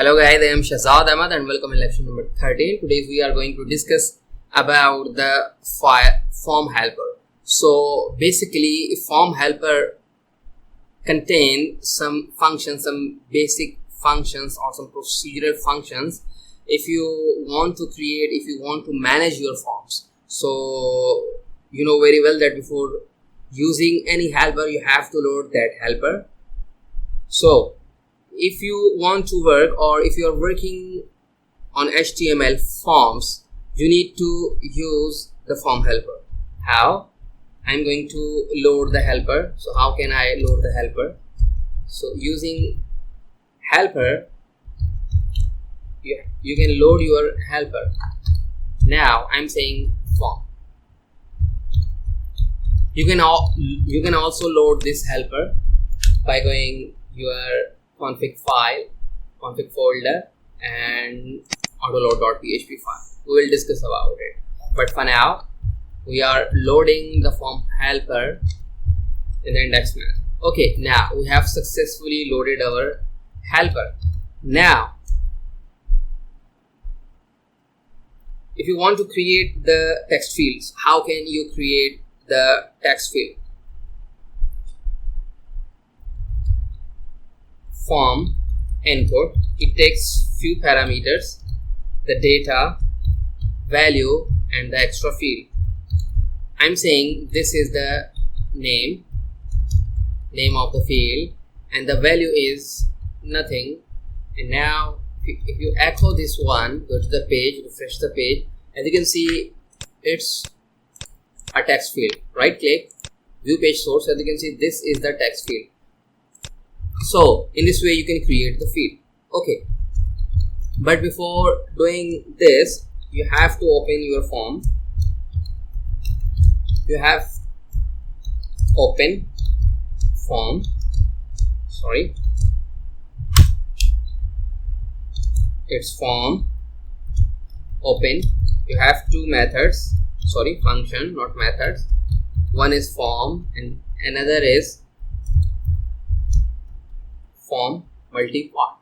Hello guys, I am Shahzad Ahmad and welcome in lecture number 13. Today we are going to discuss about the form helper. So basically form helper contain some functions, some basic functions or some procedural functions if you want to create, if you want to manage your forms. So you know very well that before using any helper you have to load that helper. So if you want to work, or if you are working on HTML forms, you need to use the form helper. How? I'm going to load the helper. So how can I load the helper? So using helper, you can load your helper. Now I'm saying form. You can also load this helper by going your config file, config folder, and autoload.php file. We will discuss about it, but for now we are loading the form helper in the index method. Okay, now we have successfully loaded our helper. Now if you want to create the text fields, how can you create the text field? Form input, it takes few parameters, the data, value, and the extra field. I'm saying this is the name of the field, and the value is nothing. And now if you echo this one, go to the page, refresh the page, as you can see it's a text field. Right click, view page source, as you can see this is the text field. So in this way you can create the field. Okay, but before doing this you have to open your form. You have open form, it's form open. You have two methods, function, not methods. One is form and another is form multi-part.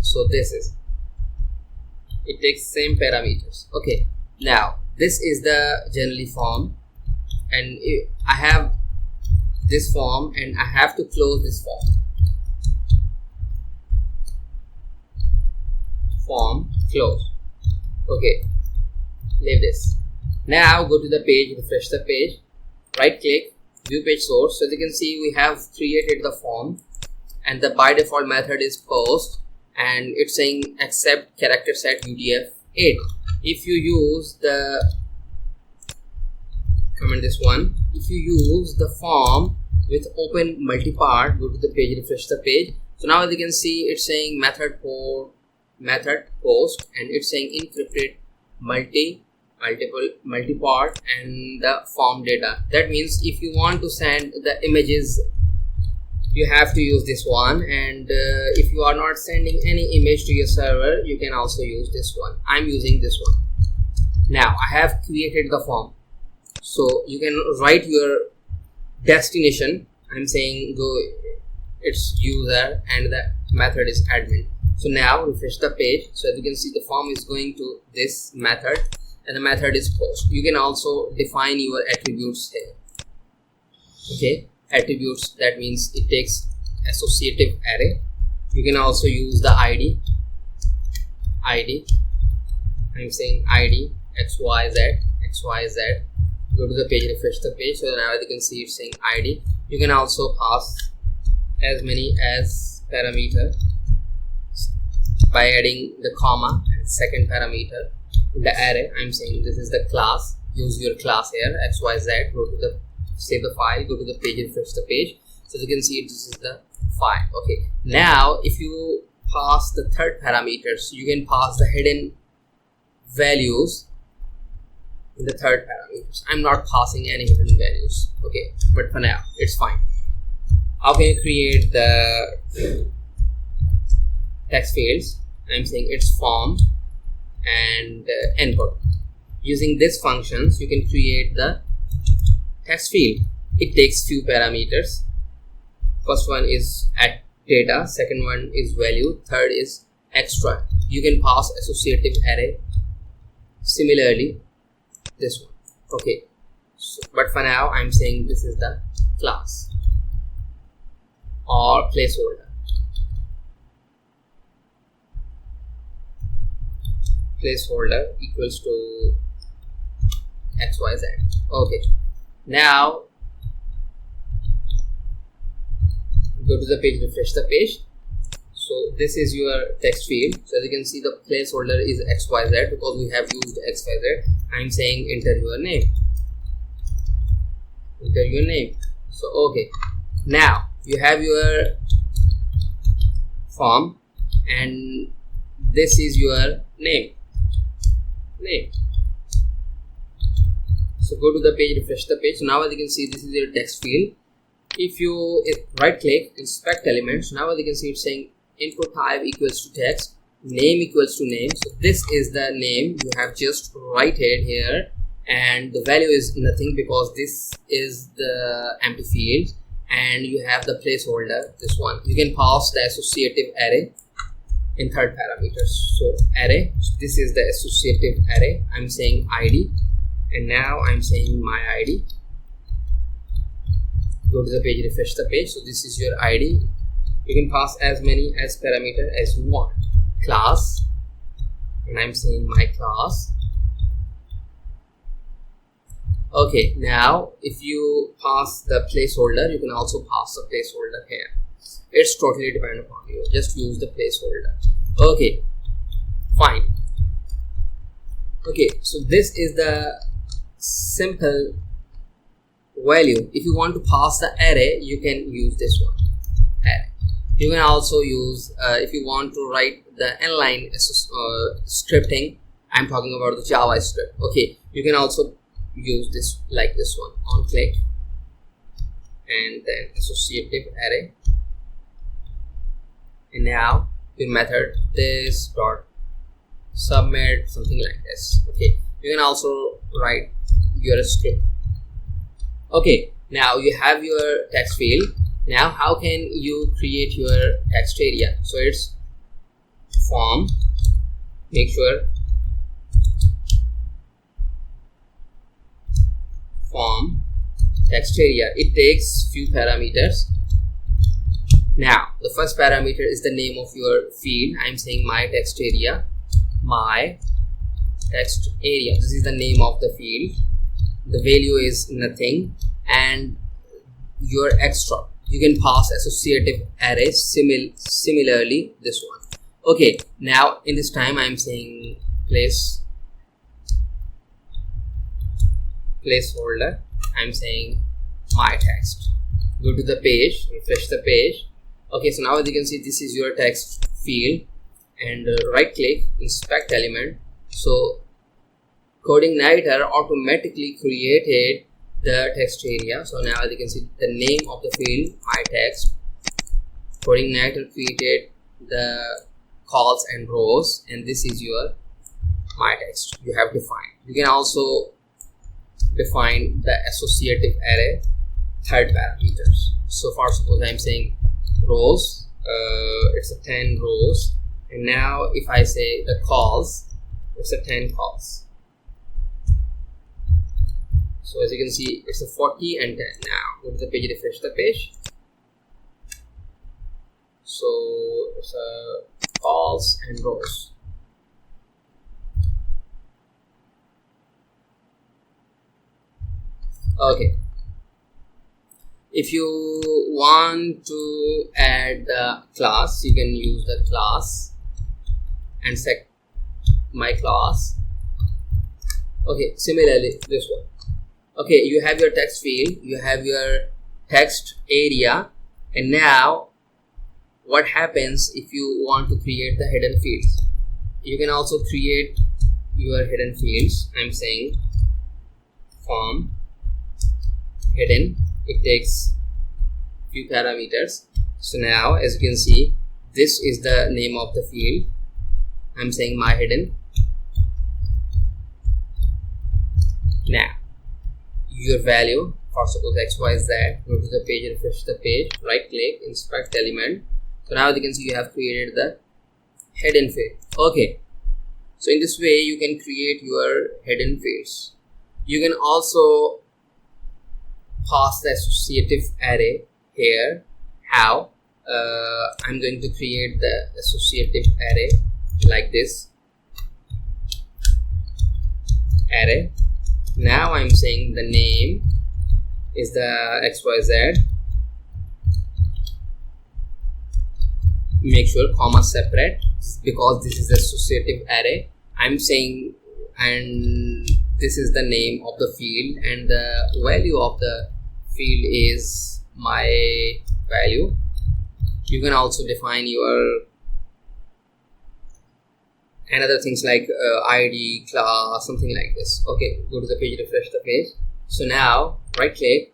So this is, it takes same parameters. Okay, now this is the generally form, and I have this form and I have to close this form. Form close. Okay, leave this. Now go to the page, refresh the page, right click, view page source. So as you can see we have created the form, and the by default method is post, and it's saying accept character set UTF-8. if you use the comment this one, if you use the form with open multi-part, go to the page, refresh the page. So now as you can see it's saying method post, and it's saying encrypted multi-part and the form data. That means if you want to send the images you have to use this one, and if you are not sending any image to your server you can also use this one. I'm using this one. Now I have created the form, so you can write your destination. I'm saying go, it's user and the method is admin. So now refresh the page. So as you can see the form is going to this method and the method is post. You can also define your attributes here. Okay, attributes, that means it takes associative array. You can also use the ID. I'm saying ID XYZ. Go to the page, refresh the page. So now as you can see it's saying ID. You can also pass as many as parameter by adding the comma and second parameter in the array. I'm saying this is the class. Use your class here, XYZ. Go to the, save the file, go to the page, refresh the page. So you can see this is the file. Okay, now if you pass the third parameters, you can pass the hidden values in the third parameters. I'm not passing any hidden values. Okay, but for now it's fine. How can you create the text fields? I'm saying it's form and input. Using these functions you can create the text field. It takes few parameters. First one is at data, second one is value, third is extra. You can pass associative array. Similarly, this one. Okay, so, but for now I'm saying this is the class or placeholder. Placeholder equals to XYZ. Okay, now go to the page, refresh the page. So this is your text field. So as you can see, the placeholder is XYZ because we have used XYZ. I'm saying enter your name. Enter your name. So okay, now you have your form and this is your name. So go to the page, refresh the page. So now as you can see, this is your text field. If you right click, inspect elements, now as you can see it's saying input type equals to text, name equals to name. So this is the name you have just write it here, and the value is nothing because this is the empty field, and you have the placeholder, this one. You can pass the associative array in third parameters. So array, this is the associative array. I'm saying ID, and now I'm saying my ID. Go to the page, refresh the page. So this is your ID. You can pass as many as parameter as you want. Class, and I'm saying my class. Okay, now if you pass the placeholder, you can also pass the placeholder here. It's totally dependent upon you. Just use the placeholder. Okay, fine. Okay, so this is the simple value. If you want to pass the array, you can use this one, array. You can also use if you want to write the inline scripting. I'm talking about the Java script. Okay, you can also use this like this one, on click and then associative array, and now your method this dot submit, something like this. Okay, you can also write your script. Okay, now you have your text field. Now how can you create your text area? So it's form, make sure form text area. It takes few parameters. Now the first parameter is the name of your field. I'm saying my text area, my text area. This is the name of the field. The value is nothing, and your extra, you can pass associative array. Similarly this one. Okay, now in this time I'm saying placeholder. I'm saying my text. Go to the page, refresh the page. Okay, so now as you can see, this is your text field, and right click, inspect element. So codeigniter automatically created the text area. So now as you can see, the name of the field, my text. Codeigniter created the calls and rows, and this is your my text you have defined. You can also define the associative array, third parameters. So far, suppose I'm saying rows, it's a 10 rows, and now if I say the calls, it's a 10 calls. So as you can see, it's a 40 and 10. Now go to the page, refresh the page. So it's a calls and rows. Okay, if you want to add the class, you can use the class and set my class. Okay, similarly this one. Okay, you have your text field, you have your text area, and now what happens if you want to create the hidden fields? You can also create your hidden fields. I'm saying form hidden. It takes few parameters. So now as you can see, this is the name of the field. I'm saying my hidden. Now your value, for suppose XYZ, go to the page, refresh the page, right click, inspect element. So now you can see you have created the hidden field. Okay, so in this way you can create your hidden fields. You can also pass the associative array here. How? I'm going to create the associative array like this array. Now I'm saying the name is the XYZ. Make sure comma separate because this is the associative array. I'm saying, and this is the name of the field, and the value of the field is my value. You can also define your another things like ID, class, something like this. Okay, go to the page, refresh the page. So now right click,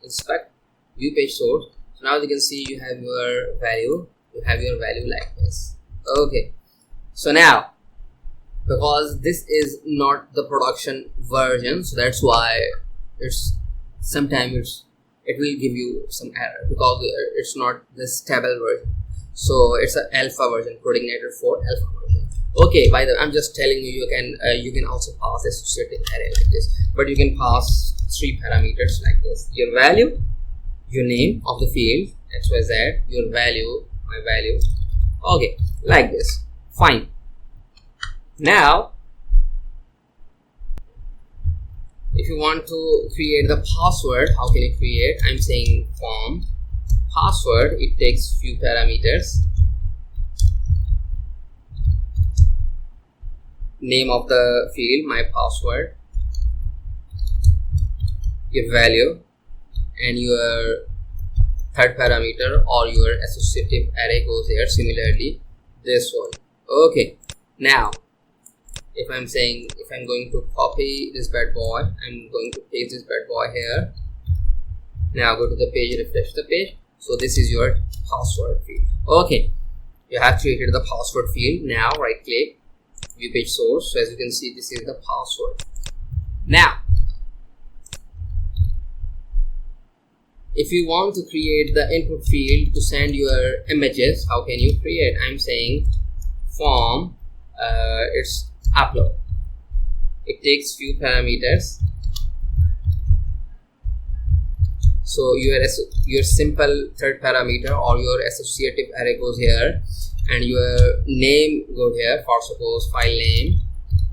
inspect, view page source. So now you can see you have your value. You have your value like this. Okay, so now because this is not the production version, so that's why it's sometimes it will give you some error because it's not the stable version. So it's an alpha version, codeigniter 4 alpha version. Okay, by the way, I'm just telling you, you can also pass associative array like this, but you can pass 3 parameters like this: your value, your name of the field XYZ, your value, my value. Okay, like this. Fine. Now if you want to create the password, how can you create? I'm saying form password. It takes few parameters: name of the field, my password, your value, and your third parameter or your associative array goes here. Similarly this one. Okay, now if I'm saying, if I'm going to copy this bad boy, I'm going to paste this bad boy here. Now go to the page, refresh the page. So this is your password field. Okay, you have created the password field. Now right click, view page source. So as you can see, this is the password. Now if you want to create the input field to send your images, how can you create? I'm saying form, it's upload. It takes few parameters. So your simple third parameter or your associative array goes here, and your name go here. For suppose file name,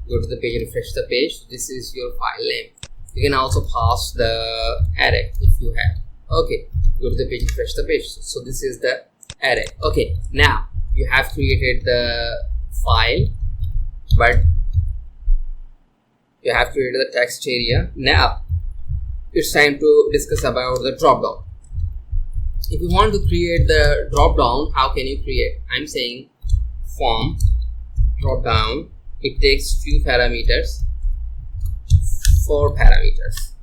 go to the page, refresh the page. So this is your file name. You can also pass the array if you have. Okay, go to the page, refresh the page. So this is the array. Okay, now you have created the file, but you have created the Textarea. Now it's time to discuss about the dropdown. If you want to create the dropdown, how can you create? I'm saying form dropdown. It takes few parameters, 4 parameters.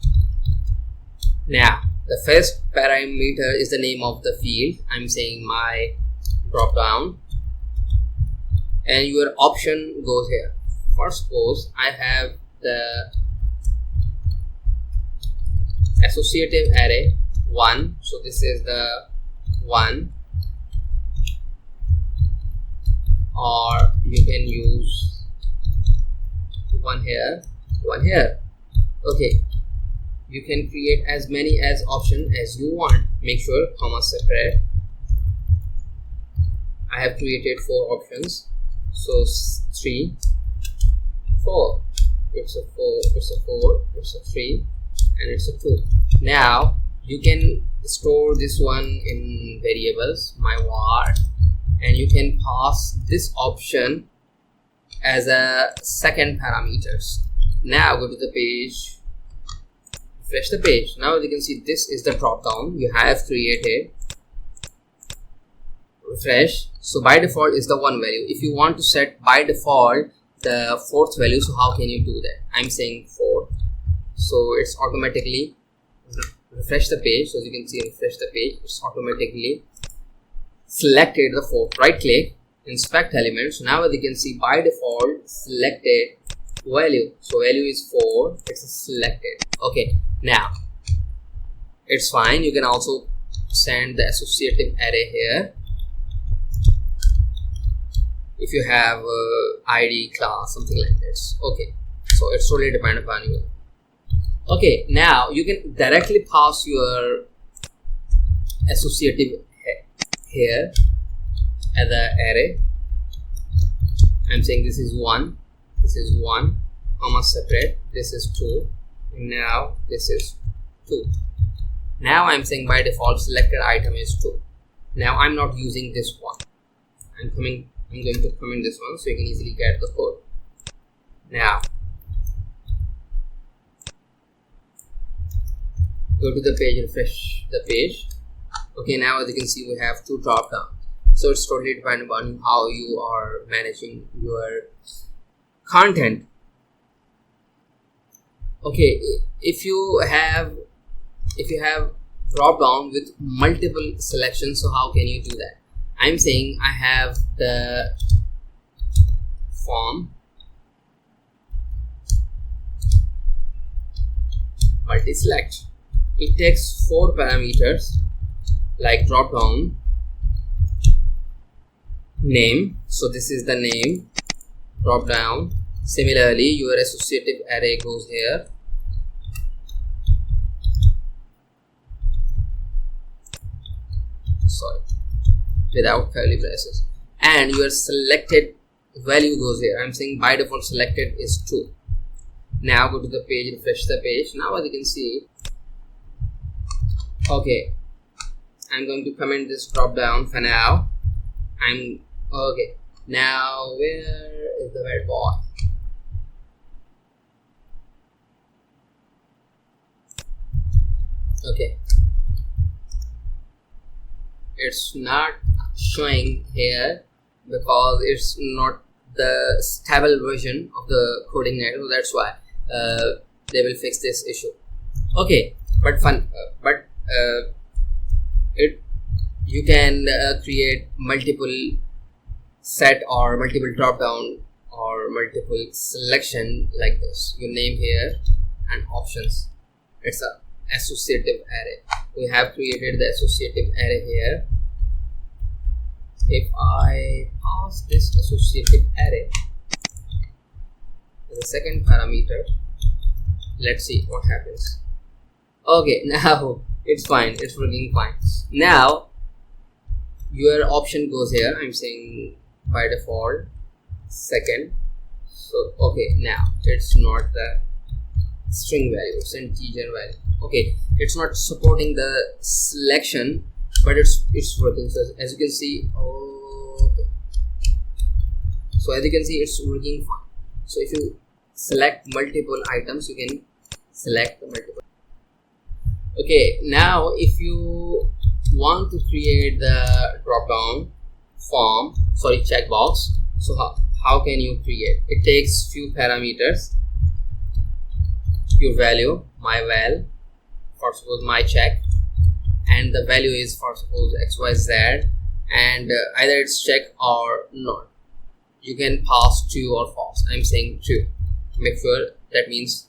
Now the first parameter is the name of the field. I'm saying my dropdown, and your option goes here. For suppose I have the associative array 1, so this is the 1, or you can use 1 here, 1 here. Okay, you can create as many as option as you want. Make sure comma separate. I have created 4 options, so 3, 4. It's a 4, it's a 4, it's a 3, and it's a 2. Now you can store this one in variables, my var, and you can pass this option as a second parameters. Now go to the page, refresh the page. Now you can see this is the drop down you have created. Refresh. So by default is the 1 value. If you want to set by default the 4th value, so how can you do that? I'm saying 4, so it's automatically refresh the page. So as you can see, refresh the page, it's automatically selected the 4th. Right click, inspect elements. So now as you can see, by default selected value, so value is 4, it's selected. Okay, now it's fine. You can also send the associative array here. If you have ID, class, something like this. Okay, so it's totally dependent upon you. Okay, now you can directly pass your associative here as the array. I'm saying this is 1, this is 1, comma separate, this is 2, and now this is 2. Now I'm saying by default selected item is 2. Now I'm not using this one. I'm going to comment this one so you can easily get the code. Now go to the page, refresh the page. Okay, now as you can see we have 2 drop downs. So it's totally dependent on how you are managing your content. Okay, if you have drop down with multiple selections, so how can you do that? I'm saying I have the form multi-select. It takes 4 parameters like drop down, name, so this is the name, drop down. Similarly your associative array goes here, sorry, without curly braces, and your selected value goes here. I'm saying by default selected is 2. Now go to the page, refresh the page. Now as you can see, okay, I'm going to comment this drop down for now. Okay, now where is the red boy? Okay, it's not showing here because it's not the stable version of the codeigniter, so that's why they will fix this issue. Okay, but you can create multiple set or multiple drop down or multiple selection like this. You name here and options. It's a associative array. We have created the associative array here. If I pass this associative array as a second parameter, let's see what happens. Okay, now it's fine, it's working fine. Now your option goes here. I'm saying by default second. So okay, now it's not the string value, it's an integer value. Okay, it's not supporting the selection, but it's working. So as you can see, okay, so as you can see it's working fine. So if you select multiple items, you can select the multiple. Okay, now if you want to create the drop down form, sorry, checkbox, so how can you create? It takes few parameters, your value, my val, for suppose my check, and the value is for suppose XYZ, and either it's check or not. You can pass true or false. I'm saying true. Make sure that means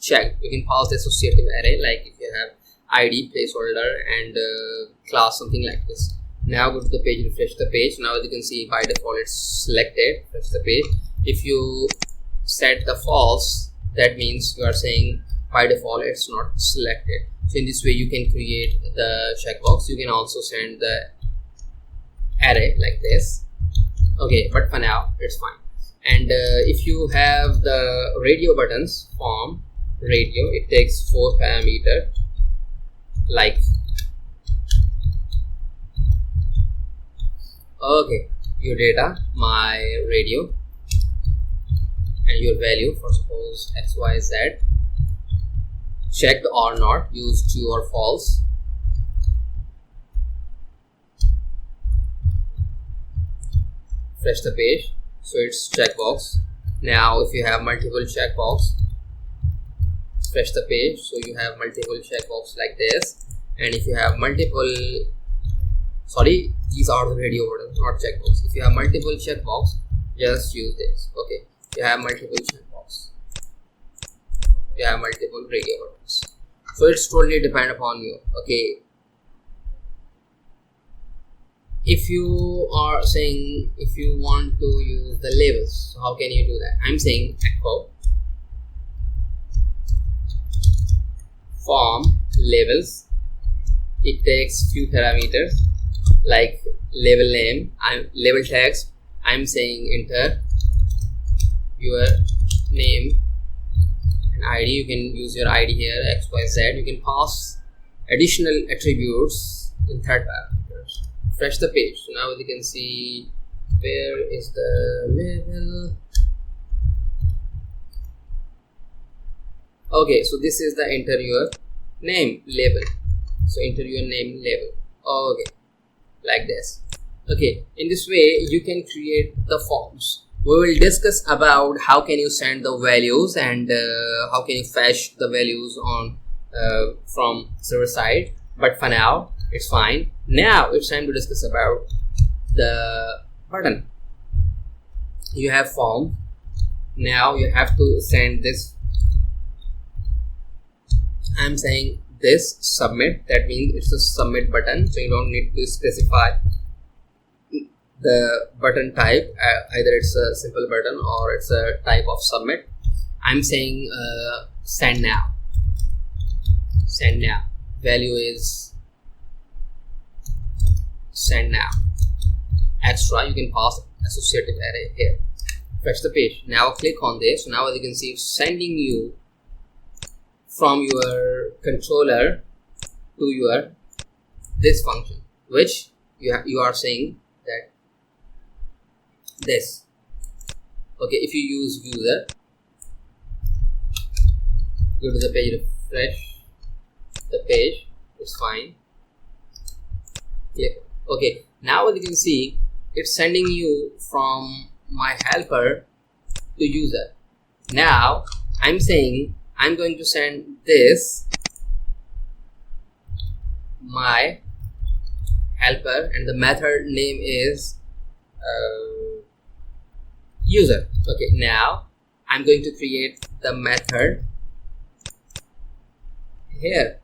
check. You can pass the associative array, like if you have ID, placeholder, and class, something like this. Now go to the page, refresh the page. Now as you can see by default it's selected. Refresh the page. If you set the false, that means you are saying by default it's not selected. So in this way you can create the checkbox. You can also send the array like this. Okay, but for now it's fine. And if you have the radio buttons form radio, it takes 4 parameter like, okay, your data, my radio, and your value for suppose XYZ, checked or not, use true or false. Refresh the page, so it's checkbox. Now if you have multiple checkbox, refresh the page, so you have multiple checkbox like this. And if you have multiple, sorry, these are the radio buttons, not checkbox. If you have multiple checkbox, just use this. Okay, you have multiple checkbox, you have multiple radio buttons. So it's totally depend upon you. Okay, if you are saying if you want to use the labels, so how can you do that? I'm saying echo form labels. It takes few parameters like label name, label text. I'm saying enter your name and ID. You can use your ID here, XYZ. You can pass additional attributes in third parameters. Refresh the page. So now you can see where is the label. Okay, so this is the enter your name label. So enter your name label. Okay, like this. Okay, in this way you can create the forms. We will discuss about how can you send the values and how can you fetch the values on from server side. But for now it's fine. Now it's time to discuss about the button. You have form. Now you have to send this. I'm saying this submit. That means it's a submit button, so you don't need to specify the button type. Either it's a simple button or it's a type of submit. I'm saying send now. Send now. Value is send now. Extra, you can pass associative array here. Refresh the page. Now click on this. So now as you can see, it's sending you from your controller to your this function, which you are saying that this. Okay, if you use user, go to the page, refresh the page, it's fine. Click. Okay, now as you can see, it's sending you from my helper to user. Now I'm saying I'm going to send this my helper and the method name is user. Okay, now I'm going to create the method here.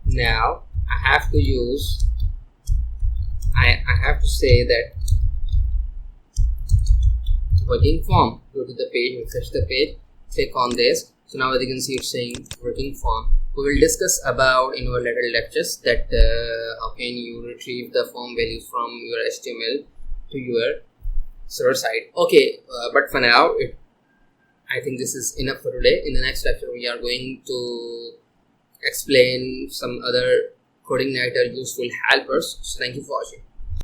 Now I have to use I have to say that working form. Go to the page, refresh the page, click on this. So now as you can see, it's saying working form. We will discuss about in our later lectures that how can you retrieve the form values from your HTML to your server side. Okay, but for now I think this is enough for today. In the next lecture we are going to explain some other codeigniter useful helpers. So thank you for watching.